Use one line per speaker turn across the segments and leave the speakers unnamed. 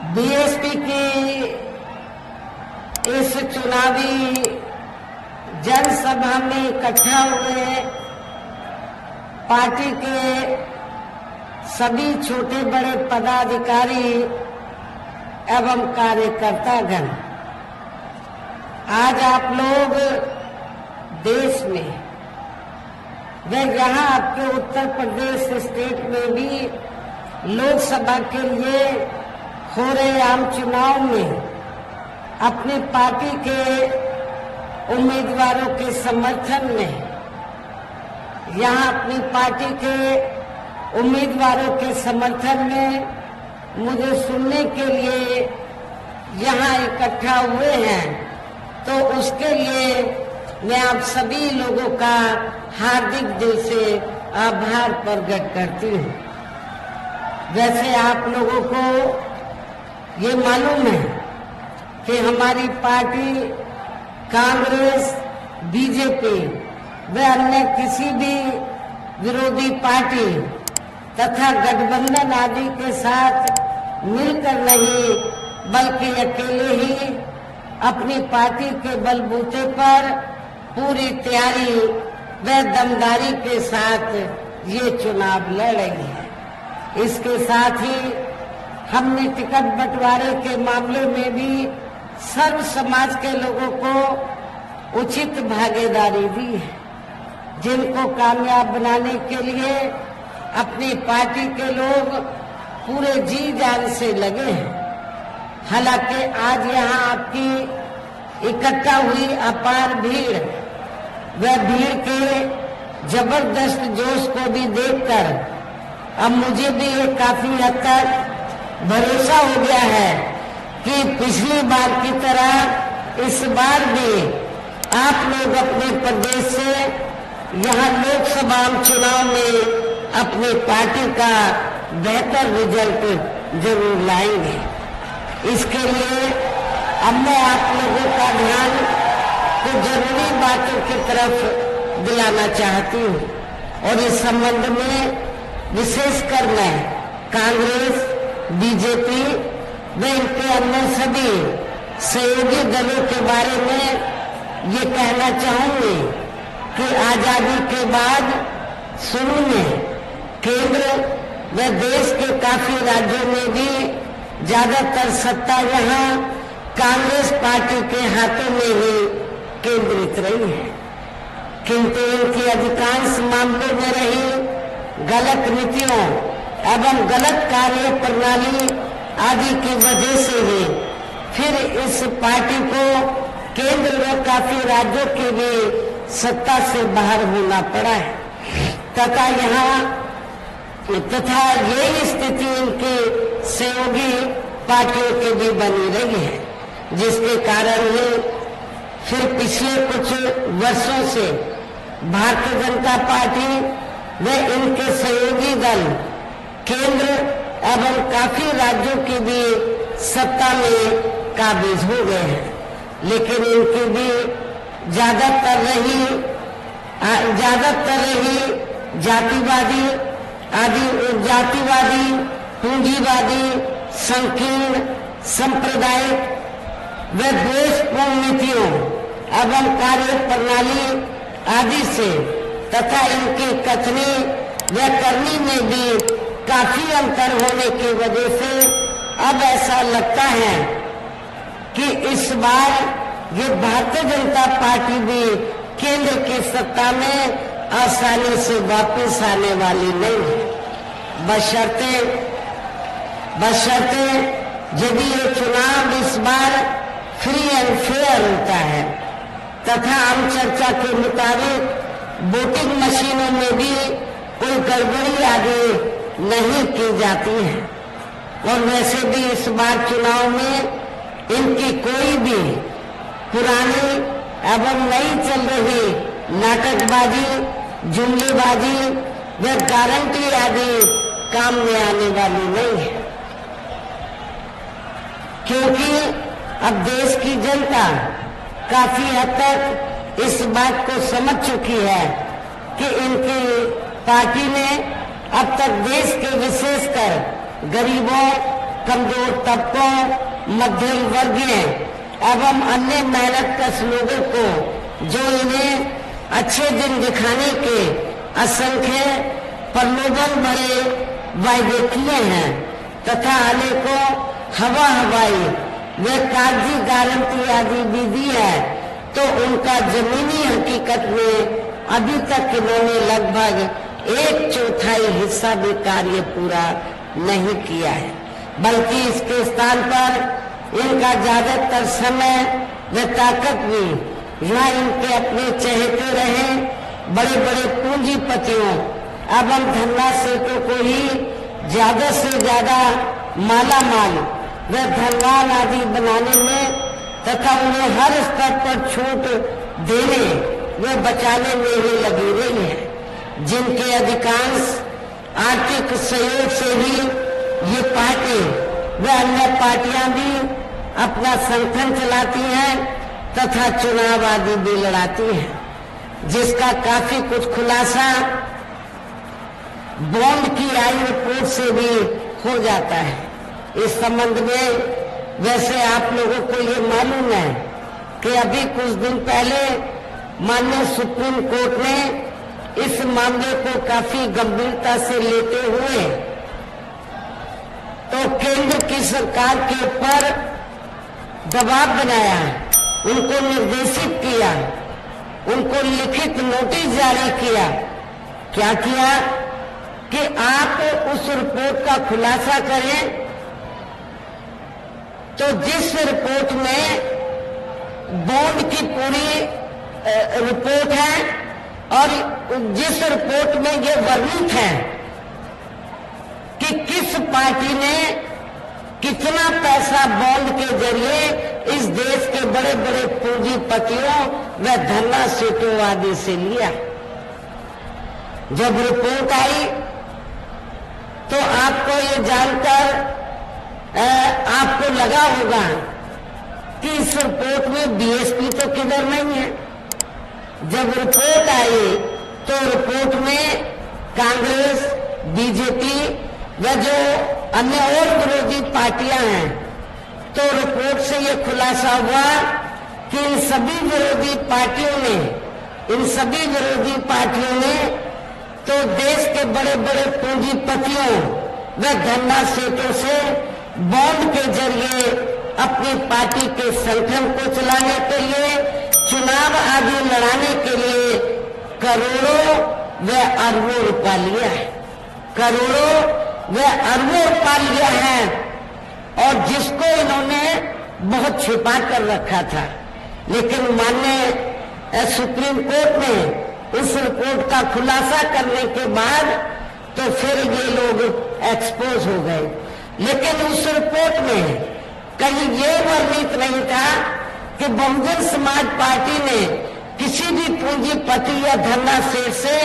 BSP की इस चुनावी जनसभा में इकट्ठा हुए पार्टी के सभी छोटे बड़े पदाधिकारी एवं कार्यकर्तागण, आज आप लोग देश में व यहाँ आपके उत्तर प्रदेश स्टेट में भी लोकसभा के लिए हो रहे आम चुनाव में अपनी पार्टी के उम्मीदवारों के समर्थन में, यहाँ अपनी पार्टी के उम्मीदवारों के समर्थन में मुझे सुनने के लिए यहाँ इकट्ठा हुए हैं, तो उसके लिए मैं आप सभी लोगों का हार्दिक दिल से आभार प्रकट करती हूँ। वैसे आप लोगों को ये मालूम है कि हमारी पार्टी कांग्रेस, बीजेपी व अन्य किसी भी विरोधी पार्टी तथा गठबंधन आदि के साथ मिलकर नहीं, बल्कि अकेले ही अपनी पार्टी के बलबूते पर पूरी तैयारी व दमदारी के साथ ये चुनाव लड़ रही है। इसके साथ ही हमने टिकट बंटवारे के मामले में भी सर्व समाज के लोगों को उचित भागीदारी दी है, जिनको कामयाब बनाने के लिए अपनी पार्टी के लोग पूरे जी जान से लगे हैं। हालांकि आज यहाँ आपकी इकट्ठा हुई अपार भीड़ व भीड़ के जबरदस्त जोश को भी देखकर अब मुझे भी ये काफी हद तक भरोसा हो गया है कि पिछली बार की तरह इस बार भी आप लोग अपने प्रदेश से यहाँ लोकसभा चुनाव में अपनी पार्टी का बेहतर रिजल्ट जरूर लाएंगे। इसके लिए अब मैं आप लोगों का ध्यान कुछ जरूरी बातों की तरफ दिलाना चाहती हूँ, और इस संबंध में विशेषकर मैं कांग्रेस, बीजेपी व इनके अन्य सभी सहयोगी दलों के बारे में ये कहना चाहूंगी कि आजादी के बाद शुरू में केंद्र व देश के काफी राज्यों में भी ज्यादातर सत्ता यहाँ कांग्रेस पार्टी के हाथों में ही केंद्रित रही है, किंतु इनकी अधिकांश मामलों में रही गलत नीतियों एवं गलत कार्य प्रणाली आदि की वजह से ही फिर इस पार्टी को केंद्र व काफी राज्यों की भी सत्ता से बाहर होना पड़ा है, तथा यही स्थिति इनकी सहयोगी पार्टियों की भी बनी रही है, जिसके कारण ही फिर पिछले कुछ वर्षों से भारतीय जनता पार्टी व इनके सहयोगी दल केंद्र एवं काफी राज्यों की भी सत्ता में काबिज हो गए हैं, लेकिन इनकी भी ज्यादातर रही जातिवादी, पूंजीवादी, संकीर्ण, सांप्रदायिक व द्वेषपूर्ण नीतियों एवं कार्य प्रणाली आदि से तथा इनकी कथनी व करनी में भी काफी अंतर होने की वजह से अब ऐसा लगता है कि इस बार ये भारतीय जनता पार्टी भी केंद्र की सत्ता में आसानी से वापस आने वाली नहीं है, बशर्ते यदि ये चुनाव इस बार फ्री एंड फेयर होता है तथा आम चर्चा के मुताबिक वोटिंग मशीनों में भी कोई गड़बड़ी आदि नहीं की जाती है, और वैसे भी इस बार चुनाव में इनकी कोई भी पुरानी एवं नई चल रही नाटकबाजी, जुमलेबाजी व गारंटी आदि काम में आने वाली नहीं है, क्योंकि अब देश की जनता काफी हद तक इस बात को समझ चुकी है कि इनकी पार्टी ने अब तक देश के विशेषकर गरीबों कमजोर तबकों, मध्यम वर्गीय एवं अन्य मेहनतकश लोगों को जो इन्हें अच्छे दिन दिखाने के असंख्य प्रलोभन भरे वायदे किए हैं तथा अनेकों हवाई व कागजी गारंटी आदि भी दी है, तो उनका जमीनी हकीकत में अभी तक इन्होंने लगभग 1/4 हिस्सा भी कार्य पूरा नहीं किया है, बल्कि इसके स्थान पर इनका ज्यादातर समय व ताकत भी यहाँ इनके अपने चहेते रहे बड़े बड़े पूंजीपतियों एवं धनराशियों को ही ज्यादा से ज्यादा माला माल व धनवान आदि बनाने में तथा उन्हें हर स्तर पर छूट देने व बचाने में ही लगी रही है, जिनके अधिकांश आर्थिक सहयोग से ही ये पार्टी व अन्य पार्टियां भी अपना संगठन चलाती हैं तथा चुनाव आदि भी लड़ाती हैं, जिसका काफी कुछ खुलासा बॉन्ड की आई रिपोर्ट से भी हो जाता है। इस संबंध में वैसे आप लोगों को ये मालूम है कि अभी कुछ दिन पहले माननीय सुप्रीम कोर्ट ने इस मामले को काफी गंभीरता से लेते हुए तो केंद्र की सरकार के ऊपर दबाव बनाया, उनको निर्देशित किया, उनको लिखित नोटिस जारी किया। क्या किया कि आप उस रिपोर्ट का खुलासा करें, तो जिस रिपोर्ट में बॉन्ड की पूरी रिपोर्ट है और जिस रिपोर्ट में ये वर्णित है कि किस पार्टी ने कितना पैसा बॉन्ड के जरिए इस देश के बड़े बड़े पूंजीपतियों व धनना सेठों आदि से लिया। जब रिपोर्ट आई तो आपको ये जानकर आपको लगा होगा कि इस रिपोर्ट में बीएसपी तो किधर नहीं है। जब रिपोर्ट आई तो रिपोर्ट में कांग्रेस, बीजेपी व जो अन्य और विरोधी पार्टियां हैं, तो रिपोर्ट से ये खुलासा हुआ कि इन सभी विरोधी पार्टियों ने तो देश के बड़े बड़े पूंजीपतियों व धनना सेठों से बॉन्ड के जरिए अपनी पार्टी के संगठन को चलाने के लिए, चुनाव आदि लड़ाने के लिए करोड़ों व अरबों रुपया लिया है, करोड़ों व अरबों रुपया लिया है, और जिसको इन्होंने बहुत छिपा कर रखा था। लेकिन माननीय सुप्रीम कोर्ट ने उस रिपोर्ट का खुलासा करने के बाद तो फिर ये लोग एक्सपोज हो गए। लेकिन उस रिपोर्ट में कहीं ये वर्णित नहीं था कि बहुजन समाज पार्टी ने किसी भी पूंजीपति या धनना सेठ से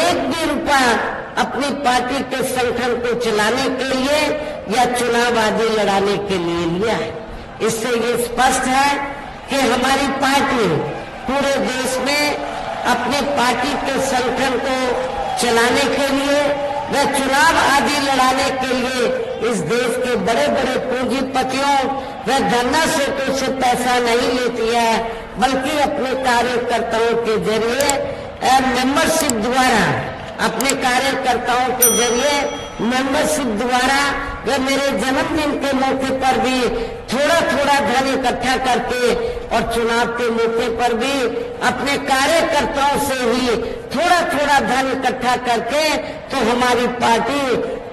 एक भी रुपया अपनी पार्टी के संगठन को चलाने के लिए या चुनाव आदि लड़ाने के लिए लिया है। इससे ये स्पष्ट है कि हमारी पार्टी पूरे देश में अपनी पार्टी के संगठन को चलाने के लिए व चुनाव आदि लड़ाने के लिए इस देश के बड़े बड़े पूंजीपतियों व धनना सेठों से पैसा नहीं लेती है, बल्कि अपने कार्यकर्ताओं के जरिए मेंबरशिप द्वारा, अपने कार्यकर्ताओं के जरिए मेंबरशिप द्वारा वे मेरे जन्मदिन के मौके पर भी थोड़ा थोड़ा धन इकट्ठा करके और चुनाव के मौके पर भी अपने कार्यकर्ताओं से ही थोड़ा थोड़ा धन इकट्ठा करके तो हमारी पार्टी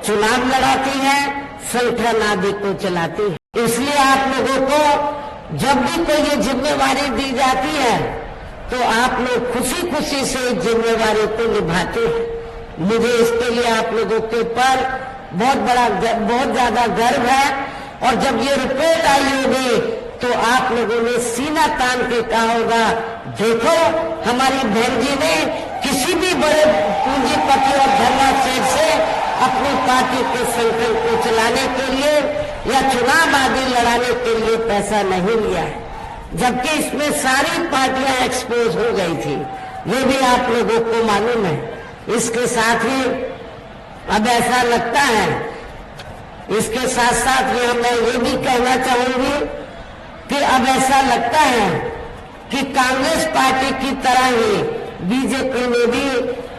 चुनाव लड़ाती है, संगठन आदि को चलाती है। इसलिए आप लोगों को जब भी कोई ये जिम्मेवारी दी जाती है तो आप लोग खुशी खुशी से इस जिम्मेवारी को निभाते हैं। मुझे इसके लिए आप लोगों के ऊपर बहुत ज्यादा गर्व है। और जब ये रिपोर्ट आई होगी तो आप लोगों ने सीना तान के कहा होगा, देखो हमारी बहन जी ने किसी भी बड़े पूंजीपति और धनना सेठ से अपनी पार्टी के संगठन को चलाने के लिए या चुनाव आदि लड़ाने के लिए पैसा नहीं लिया है। जबकि इसमें सारी पार्टियां एक्सपोज हो गई थी, ये भी आप लोगों को मालूम है। इसके साथ ही अब ऐसा लगता है इसके साथ साथ मैं ये भी कहना चाहूंगी कि अब ऐसा लगता है कि कांग्रेस पार्टी की तरह ही बीजेपी ने भी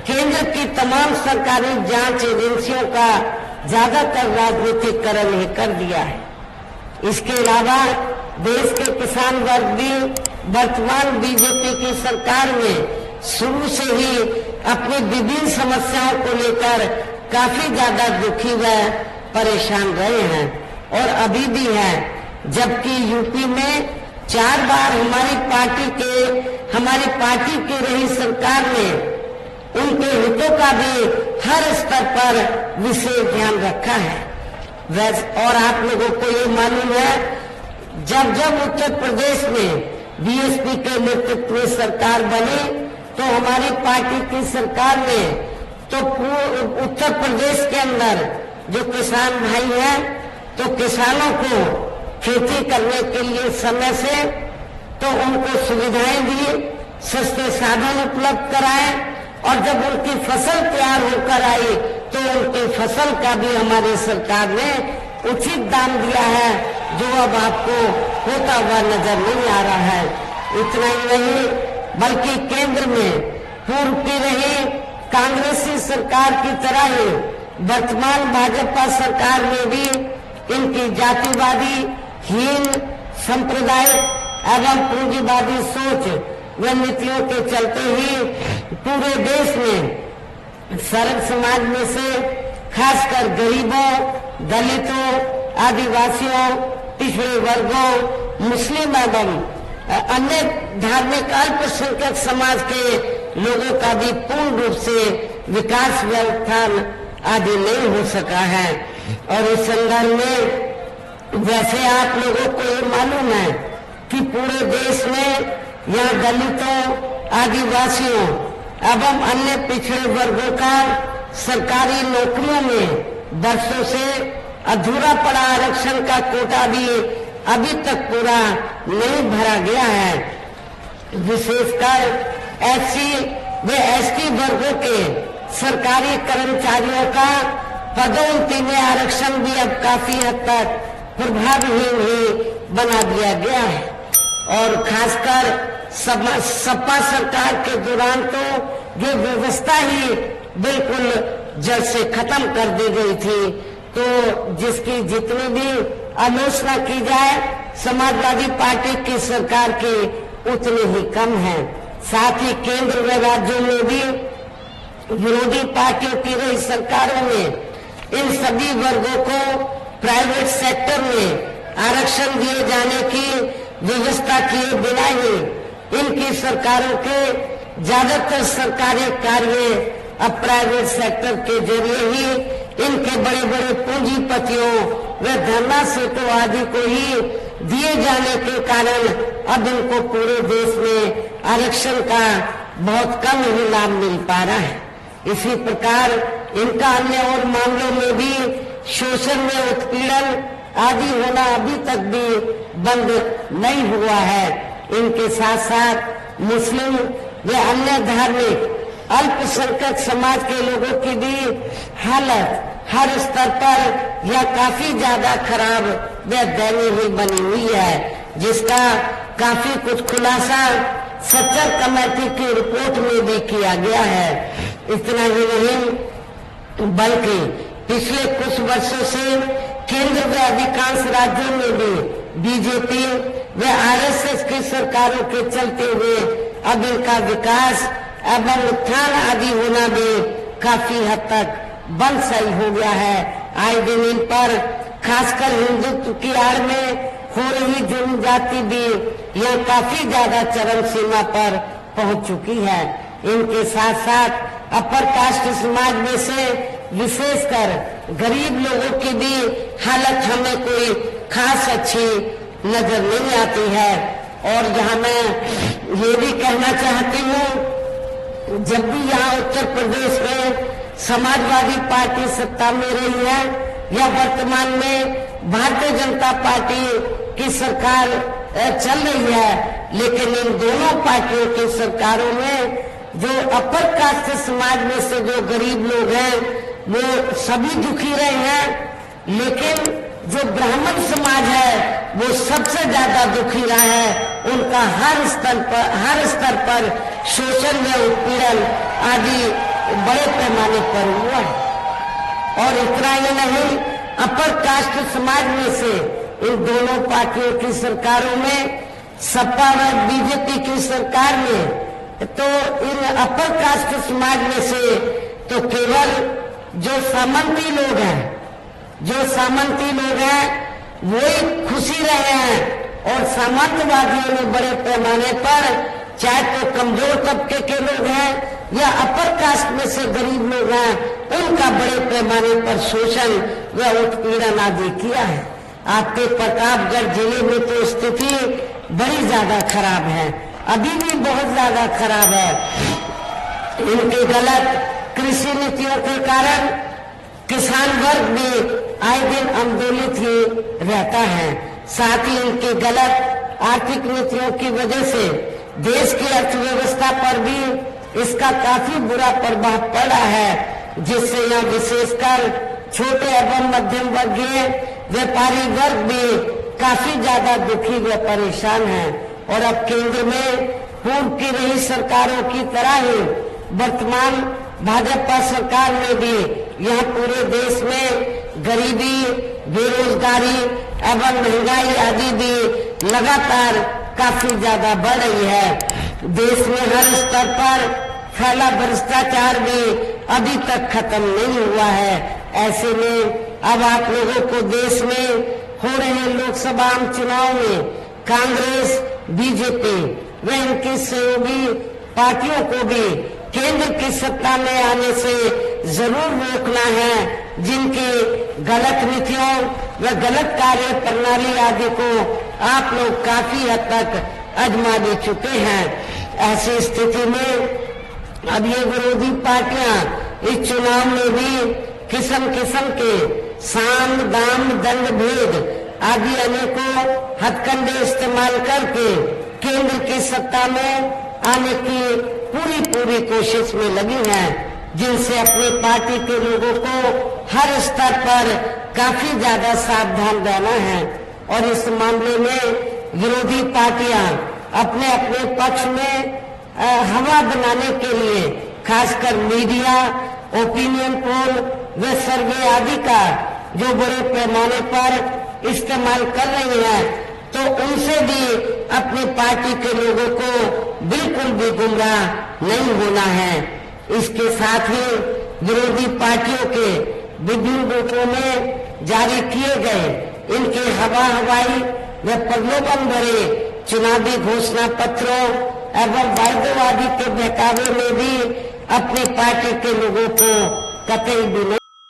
केंद्र की तमाम सरकारी जांच एजेंसियों का ज्यादातर राजनीतिकरण ही कर दिया है। इसके अलावा देश के किसान वर्ग भी वर्तमान बीजेपी की सरकार में शुरू से ही अपनी विभिन्न समस्याओं को लेकर काफी ज्यादा दुखी व परेशान रहे हैं और अभी भी हैं। जबकि यूपी में 4 बार हमारी पार्टी की रही सरकार ने उनके हितों का भी हर स्तर पर विशेष ध्यान रखा है। और आप लोगों को ये मालूम है, जब उत्तर प्रदेश में बीएसपी के नेतृत्व में सरकार बनी तो हमारी पार्टी की सरकार ने तो उत्तर प्रदेश के अंदर जो किसान भाई हैं तो किसानों को खेती करने के लिए समय से तो उनको सुविधाएं दी, सस्ते साधन उपलब्ध कराए और जब उनकी फसल तैयार होकर आई तो उनकी फसल का भी हमारी सरकार ने उचित दाम दिया है, जो अब आपको होता हुआ नजर नहीं आ रहा है। इतना ही नहीं बल्कि केंद्र में पूर्व की रही कांग्रेसी सरकार की तरह ही वर्तमान भाजपा सरकार में भी इनकी जातिवादी, हीन, सांप्रदायिक एवं पूंजीवादी सोच व नीतियों के चलते ही पूरे देश में सर्व समाज में से खासकर गरीबों, दलितों, आदिवासियों, पिछड़े वर्गों, मुस्लिम एवं अन्य धार्मिक अल्पसंख्यक समाज के लोगों का भी पूर्ण रूप से विकास व उत्थान आदि नहीं हो सका है। और इस संदर्भ में वैसे आप लोगों को ये मालूम है कि पूरे देश में यहाँ दलितों, आदिवासियों एवं अन्य पिछड़े वर्गों का सरकारी नौकरियों में वर्षों से अधूरा पड़ा आरक्षण का कोटा भी अभी तक पूरा नहीं भरा गया है। विशेषकर एससी व एसटी वर्गों के सरकारी कर्मचारियों का पदोन्नति में आरक्षण भी अब काफी हद तक प्रभावहीन ही बना दिया गया है। और खासकर सपा सरकार के दौरान तो ये व्यवस्था ही बिल्कुल जड़ से खत्म कर दी गई थी, तो जिसकी जितनी भी आलोचना की जाए समाजवादी पार्टी की सरकार की उतनी ही कम है। साथ ही केंद्र व राज्यों में भी विरोधी पार्टियों की रही सरकारों में इन सभी वर्गों को प्राइवेट सेक्टर में आरक्षण दिए जाने की व्यवस्था किए बिना ही इनकी सरकारों के ज्यादातर सरकारी कार्य अब प्राइवेट सेक्टर के जरिए ही इनके बड़े बड़े पूंजीपतियों व धरना सेठों आदि को ही दिए जाने के कारण अब इनको पूरे देश में आरक्षण का बहुत कम ही लाभ मिल पा रहा है। इसी प्रकार इनका अन्य और मामलों में भी शोषण व उत्पीड़न आदि होना अभी तक भी बंद नहीं हुआ है। इनके साथ साथ मुस्लिम व अन्य धार्मिक अल्पसंख्यक समाज के लोगों की भी हालत हर स्तर पर यह काफी ज्यादा खराब व दयनीय ही बनी हुई है, जिसका काफी कुछ खुलासा सच्चर कमेटी की रिपोर्ट में भी किया गया है। इतना ही नहीं बल्कि पिछले कुछ वर्षों से केंद्र व अधिकांश राज्यों में भी बीजेपी व आरएसएस की सरकारों के चलते हुए अब इनका विकास एवं उत्थान आदि होना भी काफी हद तक बंद सही हो गया है। आए दिन इन पर खासकर हिंदुत्व की आड़ में हो रही जनजाति भी यह काफी ज्यादा चरम सीमा पर पहुंच चुकी है। इनके साथ साथ अपर कास्ट समाज में से विशेषकर गरीब लोगों की भी हालत हमें कोई खास अच्छी नजर नहीं आती है। और जहां मैं ये भी कहना चाहती हूँ, जब भी यहाँ उत्तर प्रदेश में समाजवादी पार्टी सत्ता में रही है या वर्तमान में भारतीय जनता पार्टी की सरकार चल रही है, लेकिन इन दोनों पार्टियों की सरकारों में जो अपर कास्ट समाज में से जो गरीब लोग हैं वो सभी दुखी रहे हैं। लेकिन जो ब्राह्मण समाज है वो सबसे ज्यादा दुखी रहा है। उनका हर स्तर पर शोषण या उत्पीड़न आदि बड़े पैमाने पर हुआ है। और इतना ही नहीं, अपर कास्ट समाज में से इन दोनों पार्टियों की सरकारों में, सपा व बीजेपी की सरकार में, तो इन अपर कास्ट समाज में से तो केवल जो सामंती लोग हैं वो ही खुशी रहे हैं। और सामंतवादियों ने बड़े पैमाने पर, चाहे तो कमजोर तबके के लोग हैं या अपर कास्ट में से गरीब लोग हैं, उनका बड़े पैमाने पर शोषण व उत्पीड़न आदि किया है। आपके प्रतापगढ़ जिले में तो स्थिति बड़ी ज्यादा खराब है, अभी भी बहुत ज्यादा खराब है। इनके गलत कृषि नीतियों के कारण किसान वर्ग भी आए दिन आंदोलित ही रहता है। साथ ही इनके गलत आर्थिक नीतियों की वजह से देश की अर्थव्यवस्था पर भी इसका काफी बुरा प्रभाव पड़ा है, जिससे यहाँ विशेषकर छोटे एवं मध्यम वर्गीय व्यापारी वर्ग भी काफी ज्यादा दुखी व परेशान है। और अब केंद्र में पूर्व की रही सरकारों की तरह ही वर्तमान भाजपा सरकार में भी यहाँ पूरे देश में गरीबी, बेरोजगारी एवं महंगाई आदि भी लगातार काफी ज्यादा बढ़ रही है। देश में हर स्तर पर फैला भ्रष्टाचार भी अभी तक खत्म नहीं हुआ है। ऐसे में अब आप लोगों को देश में हो रहे लोकसभा चुनाव में कांग्रेस, बीजेपी व इनकी सहयोगी पार्टियों को भी केंद्र की सत्ता में आने से जरूर रोकना है, जिनकी गलत नीतियों व गलत कार्य प्रणाली आदि को आप लोग काफी हद तक आजमा दे चुके हैं। ऐसी स्थिति में अब ये विरोधी पार्टियां इस चुनाव में भी किस्म किस्म के साम, दाम, दंड, भेद आदि अनेकों हथकंडे इस्तेमाल करके केंद्र की सत्ता में आने की पूरी कोशिश में लगी हैं, जिनसे अपनी पार्टी के लोगों को हर स्तर पर काफी ज्यादा सावधान रहना है। और इस मामले में विरोधी पार्टियां अपने अपने पक्ष में हवा बनाने के लिए खासकर मीडिया, ओपिनियन पोल व सर्वे आदि का जो बड़े पैमाने पर इस्तेमाल कर रही है, तो उनसे भी अपनी पार्टी के लोगों को बिल्कुल भी गुमराह नहीं होना है। इसके साथ ही विरोधी पार्टियों के विभिन्न रूपों में जारी किए गए इनके हवाई व प्रलोभन भरे चुनावी घोषणा पत्रों एवं वायदेवादी के बहकावे में भी अपनी पार्टी के लोगों को कतई भी नहीं